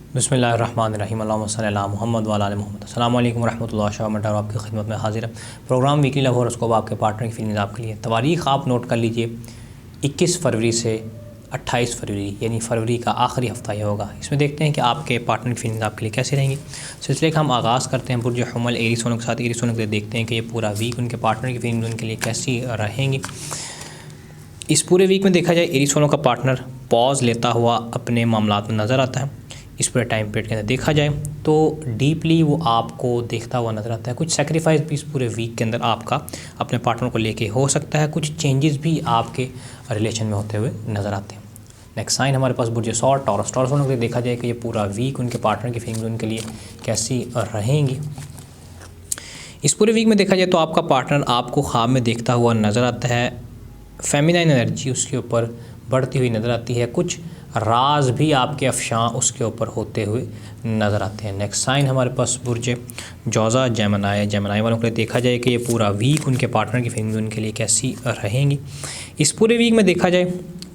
बिस्मिल्लाहिर्रहमानिर्रहीम अल्लाहुम्मा सल्ली अला मुहम्मद व अला आलि मुहम्मद। अस्सलामु अलैकुम रहमतुल्लाहि व बरकातहू। आपकी खिदमत में हाजिर है प्रोग्राम वीकली लव हॉरोस्कोप आपके पार्टनर की फीलिंग्स आपके लिए। तवारीख़ आप नोट कर लीजिए, 21 फरवरी से 28 फरवरी यानी फरवरी का आखिरी हफ्ता ये होगा। इसमें देखते हैं कि आपके पार्टनर की फीलिंग्स आपके लिए कैसी रहेंगी। सिलसिले का हम आगाज़ करते हैं बुर्ज हुमल एरीज वालों के साथ। एरीज वालों के लिए देखते हैं कि ये पूरा वीक उनके पार्टनर की फीलिंग्स उनके लिए कैसी रहेंगी। इस पूरे वीक में देखा जाए एरीज वालों का पार्टनर पॉज लेता हुआ अपने मामलात में नज़र आता है। इस पूरे टाइम पीरियड के अंदर देखा जाए तो डीपली वो आपको देखता हुआ नज़र आता है। कुछ सेक्रीफाइस भी इस पूरे वीक के अंदर आपका अपने पार्टनर को लेके हो सकता है। कुछ चेंजेस भी आपके रिलेशन में होते हुए नज़र आते हैं। नेक्स्ट साइन हमारे पास बुर्ज सौर टॉरस। टॉरस वालों के लिए देखा जाए कि ये पूरा वीक उनके पार्टनर की फीलिंग्स उनके लिए कैसी रहेंगी। इस पूरे वीक में देखा जाए तो आपका पार्टनर आपको ख्वाब में देखता हुआ नज़र आता है। फेमिनाइन एनर्जी उसके ऊपर बढ़ती हुई नज़र आती है। कुछ राज भी आपके अफशां उसके ऊपर होते हुए नज़र आते हैं। नेक्स्ट साइन हमारे पास बुर्ज जौज़ा जेमिनी। जेमिनी वालों के लिए देखा जाए कि ये पूरा वीक उनके पार्टनर की फीलिंग्स उनके लिए कैसी रहेंगी। इस पूरे वीक में देखा जाए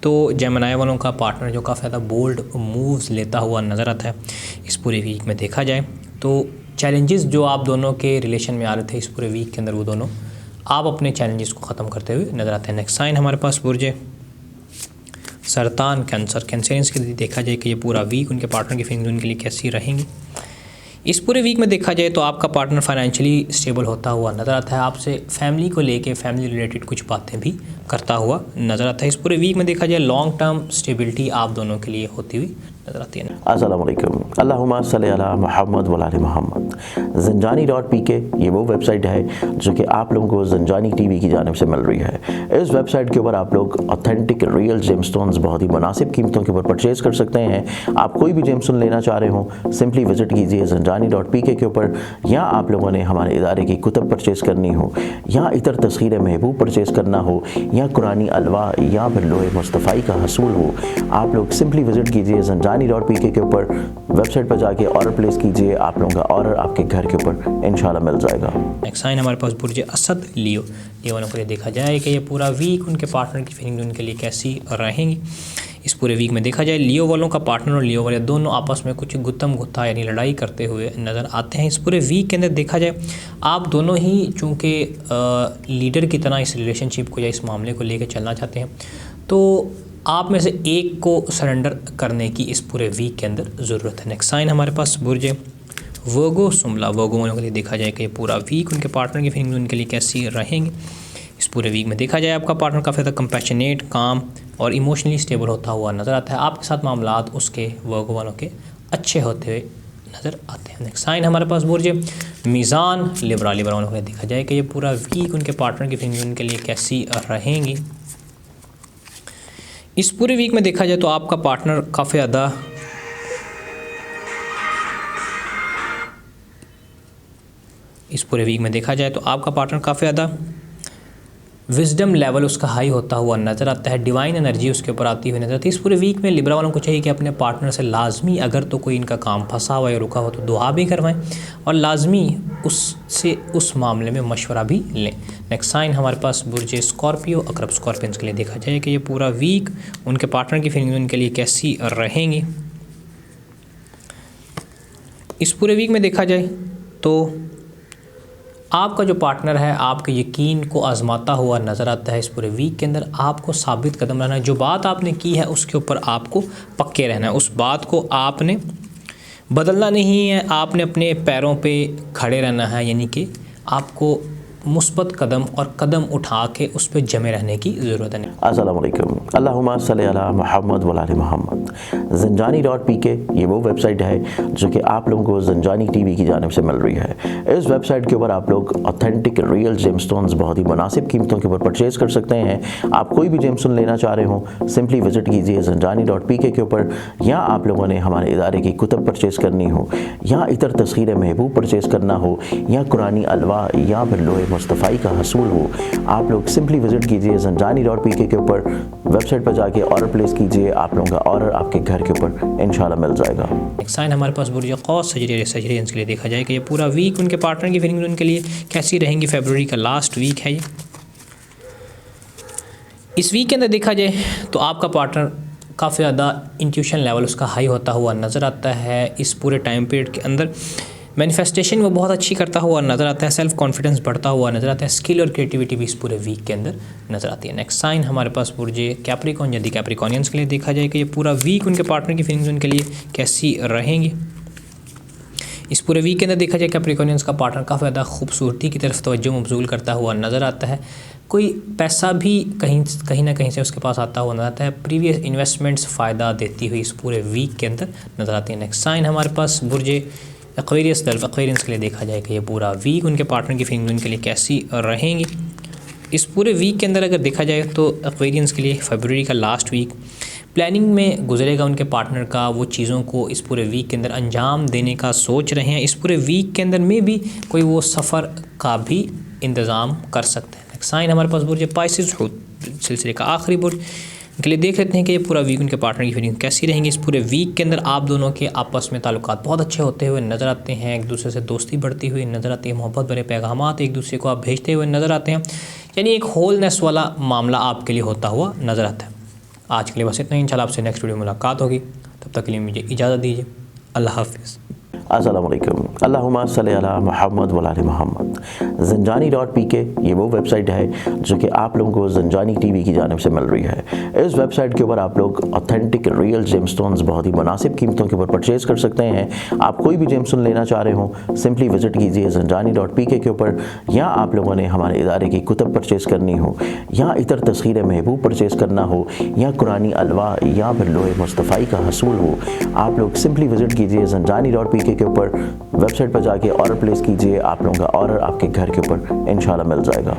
तो जेमिनी वालों का पार्टनर जो काफ़ी ज़्यादा बोल्ड मूव्स लेता हुआ नज़र आता है। इस पूरे वीक में देखा जाए तो चैलेंजेस जो आप दोनों के रिलेशन में आ रहे थे इस पूरे वीक के अंदर, वो दोनों आप अपने चैलेंजेस को ख़त्म करते हुए नज़र आते हैं। नेक्स्ट साइन हमारे पास बुर्ज सरतान कैंसर। कैंसरियंस के लिए देखा जाए कि ये पूरा वीक उनके पार्टनर की फीलिंग्स उनके लिए कैसी रहेंगी। इस पूरे वीक में देखा जाए तो आपका पार्टनर फाइनेंशियली स्टेबल होता हुआ नज़र आता है। आपसे फैमिली को लेके फैमिली रिलेटेड कुछ बातें भी करता हुआ नज़र आता है। इस पूरे वीक में देखा जाए लॉन्ग टर्म स्टेबिलिटी आप दोनों के लिए होती हुई नज़र आती है। अस्सलामु अलैकुम, अल्लाहुम्मा सल्ली अला मुहम्मद व आलि मुहम्मद। ज़ंजानी.pk ये वो वेबसाइट है जो कि आप लोगों को ज़ंजानी टीवी की जानिब से मिल रही है। इस वेबसाइट के ऊपर आप लोग ऑथेंटिक रियल जेमस्टोन्स बहुत ही मुनासिब कीमतों के ऊपर परचेज़ कर सकते हैं। आप कोई भी जेमस्टोन लेना चाह रहे हो सिंपली विजिट कीजिए ज़ंजानी.pk के ऊपर। या आप लोगों ने हमारे इदारे की कुतब परचेज़ करनी हो, या इतर तस्खीर महबूब परचेज़ करना हो, या कुरानी अलवा, या फिर लोहे मुस्तफ़ाई का हसूल हो, आप लोग सिंपली विजिट कीजिए ज़ंजानी.pk के ऊपर। वेबसाइट पर जाके ऑर्डर प्लेस कीजिए, आप लोगों का ऑर्डर आपके घर के ऊपर इंशाल्लाह मिल जाएगा। नेक्स्ट साइन हमारे पास बुर्ज असद लियो। लियो वालों के लिए देखा जाए कि ये पूरा वीक उनके पार्टनर की फीलिंग उनके लिए कैसी रहेंगी। इस पूरे वीक में देखा जाए लियो वालों का पार्टनर और लियो वाले दोनों आपस में कुछ गुत्तम गुत्था यानी लड़ाई करते हुए नज़र आते हैं। इस पूरे वीक के अंदर देखा जाए आप दोनों ही चूँकि लीडर की तरह इस रिलेशनशिप को या इस मामले को लेकर चलना चाहते हैं, तो आप में से एक को सरेंडर करने की इस पूरे वीक के अंदर ज़रूरत है। नेक्स्ट साइन हमारे पास बुर्ज वर्गो सुमला। वर्गो वालों के लिए देखा जाए कि ये पूरा वीक उनके पार्टनर की फीलिंग्स उनके लिए कैसी रहेंगी। इस पूरे वीक में देखा जाए आपका पार्टनर काफ़ी ज़्यादा कंपैशनेट, काम और इमोशनली स्टेबल होता हुआ नज़र आता है। आपके साथ मामलात उसके वर्गो वालों के अच्छे होते हुए नज़र आते हैं। नेक्स्ट साइन हमारे पास बुर्ज मीज़ान लिब्रा। लिब्रा वालों के लिए देखा जाए कि ये पूरा वीक उनके पार्टनर की फीलिंग्स उनके लिए कैसी रहेंगी। इस पूरे वीक में देखा जाए तो आपका पार्टनर काफ़ी ज़्यादा विजडम लेवल उसका हाई होता हुआ नज़र आता है। डिवाइन एनर्जी उसके ऊपर आती हुई नज़र आती है। इस पूरे वीक में लिब्रा वालों को चाहिए कि अपने पार्टनर से लाजमी अगर तो कोई इनका काम फंसा हुआ या रुका हो तो दुआ भी करवाएं और लाजमी उससे उस मामले में मशवरा भी लें। नेक्स्ट साइन हमारे पास बुर्ज स्कॉर्पियो अकरब। स्कॉर्पियंस के लिए देखा जाए कि ये पूरा वीक उनके पार्टनर की फीलिंग उनके लिए कैसी रहेंगी। इस पूरे वीक में देखा जाए तो आपका जो पार्टनर है आपके यकीन को आजमाता हुआ नज़र आता है। इस पूरे वीक के अंदर आपको साबित कदम रहना है। जो बात आपने की है उसके ऊपर आपको पक्के रहना है। उस बात को आपने बदलना नहीं है, आपने अपने पैरों पे खड़े रहना है, यानी कि आपको मुस्बत कदम और कदम उठा के उस पर जमे रहने की ज़रूरत है। अस्सलामु अलैकुम, अल्लाहुम्मा सल्ली अला मुहम्मद व आलि मुहम्मद। ज़ंजानी.pk ये वो वेबसाइट है जो कि आप लोगों को ज़ंजानी टीवी की जानिब से मिल रही है। इस वेबसाइट के ऊपर आप लोग ऑथेंटिक रियल जेमस्टोन्स बहुत ही मुनासिब कीमतों के ऊपर परचेज़ कर सकते हैं। आप कोई भी जेमस्टोन लेना चाह रहे हो सिंपली विजिट कीजिए ज़ंजानी.pk के ऊपर। या आप लोगों ने हमारे इदारे की कुतब परचेज़ करनी हो, या इतर तस्खीर महबूब परचेज़ करना हो, या कुरानी अलवा, या फिर लोहे मुस्तफ़ाई का हसूल हो, आप लोग सिंपली विजिट कीजिए ज़ंजानी.pk के ऊपर। वेबसाइट पर जाके ऑर्डर प्लेस कीजिए, आप लोगों का ऑर्डर आपके घर के ऊपर इंशाल्लाह मिल जाएगा। नेक्स्ट साइन हमारे पास बुर्ज क़ौस सजिरियंस के लिए देखा जाए कि ये पूरा वीक उनके पार्टनर की फीलिंग्स उनके लिए कैसी रहेंगी। फरवरी का लास्ट वीक है ये। इस वीक के अंदर देखा जाए तो आपका पार्टनर काफ़ी ज़्यादा इंट्यूशन लेवल उसका हाई होता हुआ नज़र आता है। इस पूरे टाइम पीरियड के अंदर मैनिफेस्टेशन वो बहुत अच्छी करता हुआ नज़र आता है, सेल्फ कॉन्फिडेंस बढ़ता हुआ नज़र आता है, स्किल और क्रिएटिविटी भी इस पूरे वीक के अंदर नज़र आती है। नेक्स्ट साइन हमारे पास बुर्ज कैप्रिकॉर्न यदि कैप्रिकॉर्नियंस के लिए देखा जाए कि ये पूरा वीक उनके पार्टनर की फीलिंग्स उनके लिए कैसी रहेंगी। इस पूरे वीक के अंदर देखा जाए कैप्रिकॉर्नियंस का पार्टनर काफ़ी ज़्यादा खूबसूरती की तरफ तवज्जो मबज़ूल करता हुआ नज़र आता है। कोई पैसा भी कहीं ना कहीं से उसके पास आता हुआ नजर आता है। प्रीवियस इन्वेस्टमेंट्स फ़ायदा देती हुई इस पूरे वीक के अंदर नज़र आती है। नेक्स्ट साइन हमारे पास बुर्ज एक्वेरियस एक्वेरियंस के लिए देखा जाए कि ये पूरा वीक उनके पार्टनर की फीलिंग्स उनके लिए कैसी रहेंगी। इस पूरे वीक के अंदर अगर देखा जाए तो एक्वेरियंस के लिए फरवरी का लास्ट वीक प्लानिंग में गुजरेगा उनके पार्टनर का। वो चीज़ों को इस पूरे वीक के अंदर अंजाम देने का सोच रहे हैं। इस पूरे वीक के अंदर में भी कोई वो सफ़र का भी इंतज़ाम कर सकते हैं। नेक्स्ट साइन हमारे पास बुर्ज पाइसेस सिलसिले का आखिरी बुर्ज के लिए देख लेते हैं कि ये पूरा वीक उनके पार्टनर की फीलिंग कैसी रहेंगी। इस पूरे वीक के अंदर आप दोनों के आपस में ताल्लुकात बहुत अच्छे होते हुए नज़र आते हैं, एक दूसरे से दोस्ती बढ़ती हुई नज़र आती है, मोहब्बत भरे पैगामात एक दूसरे को आप भेजते हुए नज़र आते हैं, यानी एक होलनेस वाला मामला आपके लिए होता हुआ नज़र आता है। आज के लिए बस इतना ही, इंशाल्लाह आपसे नेक्स्ट वीडियो में मुलाकात होगी। तब तक के लिए मुझे इजाज़त दीजिए। अल्लाह हाफ़िज़। अस्सलाम वालेकुम। अल्लाहुम्मा सल्ली अला मुहम्मद व आले मुहम्मद। ज़ंजानी.pk ये वो वेबसाइट है जो कि आप लोगों को ज़ंजानी टीवी की जानिब से मिल रही है। इस वेबसाइट के ऊपर आप लोग ऑथेंटिक रियल जेमस्टोन्स बहुत ही मुनासिब कीमतों के ऊपर परचेज़ कर सकते हैं। आप कोई भी जेमस्टोन लेना चाह रहे हो सिंपली विज़िट कीजिए ज़ंजानी.pk के ऊपर, या आप लोगों ने हमारे इदारे की कुतब परचेज़ करनी हो, या इतर तस्खीर महबूब परचेज़ करना हो, या कुरानी अलवा, या फिर लोहे मुस्तफ़ाई का हसूल हो, आप लोग सिंपली विज़िट कीजिए ज़ंजानी.pk के ऊपर। वेबसाइट पर जाके ऑर्डर प्लेस कीजिए, आप लोगों का ऑर्डर आपके घर के ऊपर इंशाल्लाह मिल जाएगा।